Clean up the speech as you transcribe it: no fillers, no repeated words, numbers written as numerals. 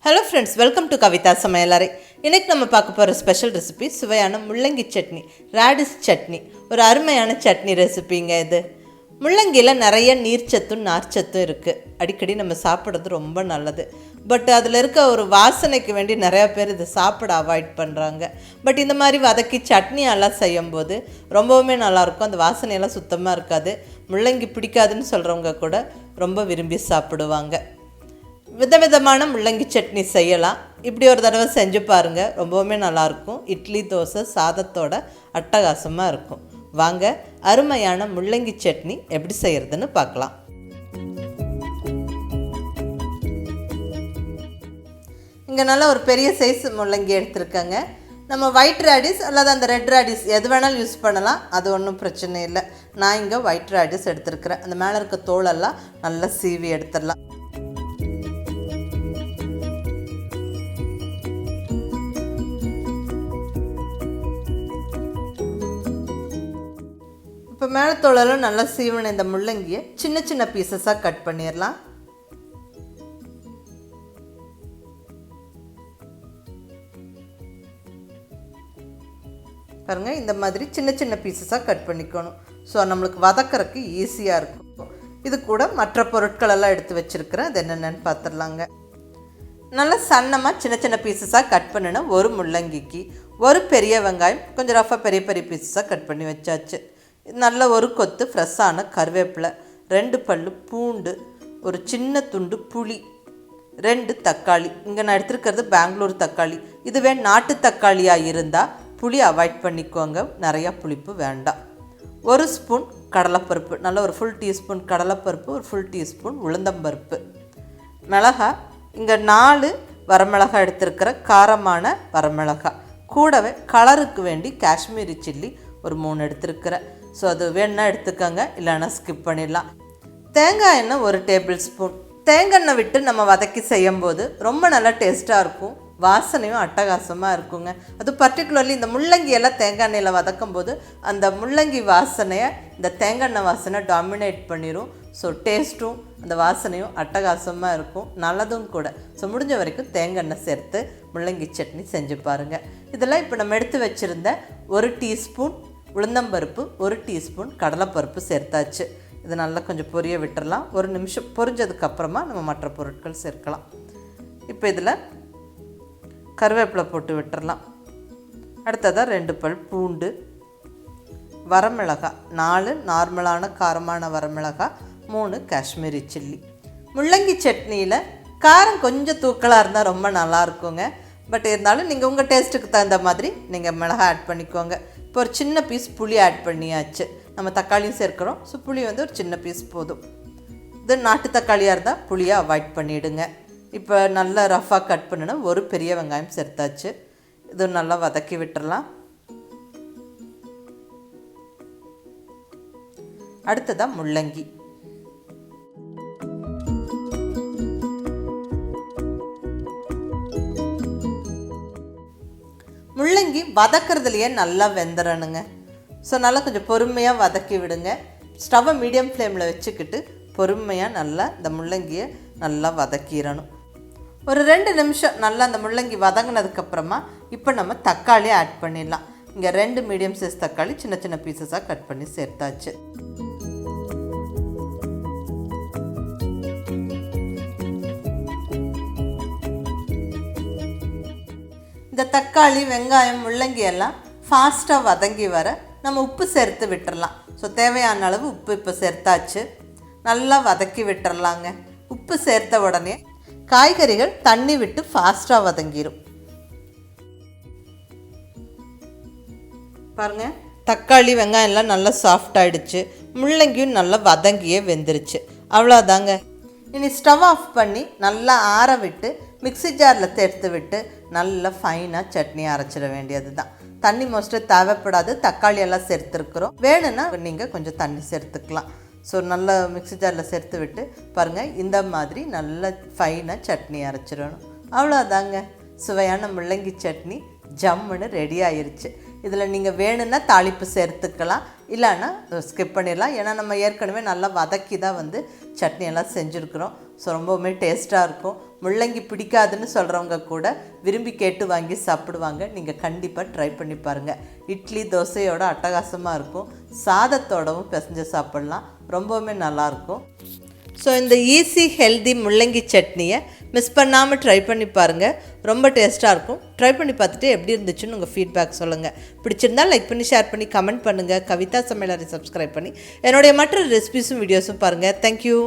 Hello friends, welcome to Kavithasamayalarai. இன்றைக்கி நம்ம பார்க்க போகிற ஸ்பெஷல் ரெசிபி சுவையான முள்ளங்கி சட்னி, ராடிஷ் சட்னி. ஒரு அருமையான சட்னி ரெசிபிங்க இது. முள்ளங்கியில் நிறைய நீர்ச்சத்தும் நார்ச்சத்தும் இருக்குது. அடிக்கடி நம்ம சாப்பிட்றது ரொம்ப நல்லது. பட் அதில் இருக்க ஒரு வாசனைக்கு வேண்டி நிறையா பேர் இதை சாப்பிட அவாய்ட் பண்ணுறாங்க. பட் இந்த மாதிரி வதக்கி சட்னியெல்லாம் செய்யும்போது ரொம்பவுமே நல்லாயிருக்கும். அந்த வாசனையெல்லாம் சுத்தமாக இருக்காது. முள்ளங்கி பிடிக்காதுன்னு சொல்கிறவங்க கூட ரொம்ப விரும்பி சாப்பிடுவாங்க. விதவிதமான முள்ளங்கி சட்னி செய்யலாம். இப்படி ஒரு தடவை செஞ்சு பாருங்கள், ரொம்பவுமே நல்லாயிருக்கும். இட்லி, தோசை, சாதத்தோட அட்டகாசமாக இருக்கும். வாங்க அருமையான முள்ளங்கி சட்னி எப்படி செய்கிறதுன்னு பார்க்கலாம். இங்கே நல்லா ஒரு பெரிய சைஸ் முள்ளங்கி எடுத்துருக்கேங்க. நம்ம ஒயிட் ராடிஷ் அல்லது அந்த ரெட் ராடிஷ் எது வேணாலும் யூஸ் பண்ணலாம், அது ஒன்றும் பிரச்சனை இல்லை. நான் இங்கே ஒயிட் ராடிஷ் எடுத்துருக்கிறேன். அந்த மேலே இருக்க தோலெல்லாம் நல்லா சீவி எடுத்துடலாம். இப்போ மேலே தோலெல்லாம் நல்லா சீவன இந்த முள்ளங்கியை சின்ன சின்ன பீசஸாக கட் பண்ணிடலாம். பாருங்கள், இந்த மாதிரி சின்ன சின்ன பீசஸாக கட் பண்ணிக்கணும். ஸோ நம்மளுக்கு வதக்கிறதுக்கு ஈஸியாக இருக்கும். இது கூட மற்ற பொருட்களெல்லாம் எடுத்து வச்சுருக்கிறேன். அது என்னென்னு பார்த்துடலாங்க. நல்லா சன்னமாக சின்ன சின்ன பீசஸாக கட் பண்ணினா ஒரு முள்ளங்கிக்கு ஒரு பெரிய வெங்காயம் கொஞ்சம் ரஃபாக பெரிய பெரிய பீசஸாக கட் பண்ணி வச்சாச்சு. நல்ல ஒரு கொத்து ஃப்ரெஷ்ஷான கருவேப்பிலை, 2 பல்லு பூண்டு, ஒரு சின்ன துண்டு புளி, 2 தக்காளி. இங்கே நான் எடுத்துருக்கிறது பெங்களூர் தக்காளி. இதுவே நாட்டு தக்காளியாக இருந்தால் புளி அவாய்ட் பண்ணிக்கோங்க, நிறையா புளிப்பு வேண்டாம். 1 ஸ்பூன் கடலைப்பருப்பு, நல்ல ஒரு ஃபுல் டீஸ்பூன் கடலைப்பருப்பு, ஒரு ஃபுல் டீஸ்பூன் உளுந்தம்பருப்பு, மிளகாய். இங்கே 4 வரமிளகாய் எடுத்துருக்கிற காரமான வரமிளகாய். கூடவே கலருக்கு வேண்டி காஷ்மீரி சில்லி ஒரு 3 எடுத்துருக்கிறேன். ஸோ அது வேணுன்னா எடுத்துக்கோங்க, இல்லைன்னா ஸ்கிப் பண்ணிடலாம். தேங்காய் எண்ணெய் 1 டேபிள் ஸ்பூன். தேங்காய் எண்ணெய் விட்டு நம்ம வதக்கி செய்யும்போது ரொம்ப நல்லா டேஸ்ட்டாக இருக்கும். வாசனையும் அட்டகாசமாக இருக்குங்க. அது பர்டிகுலர்லி இந்த முள்ளங்கியெல்லாம் தேங்காய் எண்ணெயில் வதக்கும் போது அந்த முள்ளங்கி வாசனையை இந்த தேங்காய் எண்ணெய் வாசனை டாமினேட் பண்ணிடும். ஸோ டேஸ்ட்டும் அந்த வாசனையும் அட்டகாசமாக இருக்கும், நல்லதும் கூட. ஸோ முடிஞ்ச வரைக்கும் தேங்காய் எண்ணெய் சேர்த்து முள்ளங்கி சட்னி செஞ்சு பாருங்கள். இதெல்லாம் இப்போ நம்ம எடுத்து வச்சுருந்த 1 டீஸ்பூன் உளுந்தம்பருப்பு, 1 டீஸ்பூன் கடலைப்பருப்பு சேர்த்தாச்சு. இது நல்லா கொஞ்சம் பொரிய விட்டுறலாம். 1 நிமிஷம் பொரிஞ்சதுக்கப்புறமா நம்ம மற்ற பொருட்கள் சேர்க்கலாம். இப்போ இதில் கருவேப்பிலை போட்டு விட்டுறலாம். அடுத்ததாக 2 பல் பூண்டு, வரமிளகாய் 4 நார்மலான காரமான வரமிளகாய், 3 காஷ்மீரி சில்லி. முள்ளங்கி சட்னியில் காரம் கொஞ்சம் தூக்கலாக இருந்தால் ரொம்ப நல்லாயிருக்குங்க. பட் இருந்தாலும் நீங்கள் உங்கள் டேஸ்ட்டுக்கு தகுந்த மாதிரி நீங்கள் மிளகாய் ஆட் பண்ணிக்கோங்க. இப்போ ஒரு சின்ன பீஸ் புளி ஆட் பண்ணியாச்சு. நம்ம தக்காளியும் சேர்க்குறோம். ஸோ புளி ஒரு சின்ன பீஸ் போதும். இது நாட்டு தக்காளியாக இருந்தால் புளியை அவாய்ட் பண்ணிவிடுங்க. இப்போ நல்லா ரஃபாக கட் பண்ணினா 1 பெரிய வெங்காயம் சேர்த்தாச்சு. இது நல்லா வதக்கி விட்டுறலாம். அடுத்ததாக முள்ளங்கி. முள்ளங்கி வதக்கிறதுலையே நல்லா வெந்துடணுங்க. ஸோ நல்லா கொஞ்சம் பொறுமையாக வதக்கி விடுங்க. ஸ்டவ்வை மீடியம் ஃப்ளேமில் வச்சுக்கிட்டு பொறுமையாக நல்லா இந்த முள்ளங்கியை நல்லா வதக்கிடணும். ஒரு 2 நிமிஷம் நல்லா அந்த முள்ளங்கி வதங்கினதுக்கப்புறமா இப்போ நம்ம தக்காளி ஆட் பண்ணிடலாம். இங்கே 2 மீடியம் சைஸ் தக்காளி சின்ன சின்ன பீசஸாக கட் பண்ணி சேர்த்தாச்சு. இந்த தக்காளி, வெங்காயம், முள்ளங்கி எல்லாம் ஃபாஸ்ட்டாக வதங்கி வர நம்ம உப்பு சேர்த்து விட்டுறலாம். ஸோ தேவையான அளவு உப்பு இப்போ சேர்த்தாச்சு. நல்லா வதக்கி விட்டுறலாங்க. உப்பு சேர்த்த உடனே காய்கறிகள் தண்ணி விட்டு ஃபாஸ்ட்டாக வதங்கிடும். பாருங்கள், தக்காளி, வெங்காயம் எல்லாம் நல்லா சாஃப்டாகிடுச்சு. முள்ளங்கியும் நல்லா வதங்கியே வெந்துருச்சு. அவ்வளோதாங்க. இனி ஸ்டவ் ஆஃப் பண்ணி நல்லா ஆற விட்டு மிக்ஸி ஜாரில் சேர்த்து விட்டு நல்லா ஃபைனாக சட்னி அரைச்சிட வேண்டியது தான். தண்ணி மோஸ்ட்டாக தேவைப்படாது, தக்காளி எல்லாம் சேர்த்துருக்குறோம். வேணும்னா நீங்கள் கொஞ்சம் தண்ணி சேர்த்துக்கலாம். ஸோ நல்லா மிக்ஸி ஜாரில் சேர்த்து விட்டு பாருங்கள், இந்த மாதிரி நல்லா ஃபைனாக சட்னி அரைச்சிடணும். அவ்வளோதாங்க, சுவையான முள்ளங்கி சட்னி ஜம்முன்னு ரெடி ஆயிருச்சு. இதில் நீங்கள் வேணும்னா தாளிப்பு சேர்த்துக்கலாம், இல்லைன்னா ஸ்கிப் பண்ணிடலாம். ஏன்னா நம்ம ஏற்கனவே நல்லா வதக்கி தான் சட்னி எல்லாம் செஞ்சுருக்குறோம். ஸோ ரொம்பவுமே டேஸ்ட்டாக இருக்கும். முள்ளங்கி பிடிக்காதுன்னு சொல்கிறவங்க கூட விரும்பி கேட்டு வாங்கி சாப்பிடுவாங்க. நீங்கள் கண்டிப்பாக ட்ரை பண்ணி பாருங்கள். இட்லி தோசையோட அட்டகாசமாக இருக்கும். சாதத்தோடவும் பிசைஞ்சு சாப்பிட்லாம். ரொம்பவுமே நல்லாயிருக்கும். ஸோ இந்த ஈஸி ஹெல்தி முள்ளங்கி சட்னியை மிஸ் பண்ணாமல் ட்ரை பண்ணி பாருங்கள். ரொம்ப டேஸ்ட்டாக இருக்கும். ட்ரை பண்ணி பார்த்துட்டு எப்படி இருந்துச்சுன்னு உங்கள் ஃபீட்பேக் சொல்லுங்கள். பிடிச்சிருந்தால் லைக் பண்ணி ஷேர் பண்ணி கமெண்ட் பண்ணுங்கள். கவிதா சமையலறை சப்ஸ்கிரைப் பண்ணி என்னுடைய மற்ற ரெசிபிஸும் வீடியோஸும் பாருங்கள். தேங்க்யூ.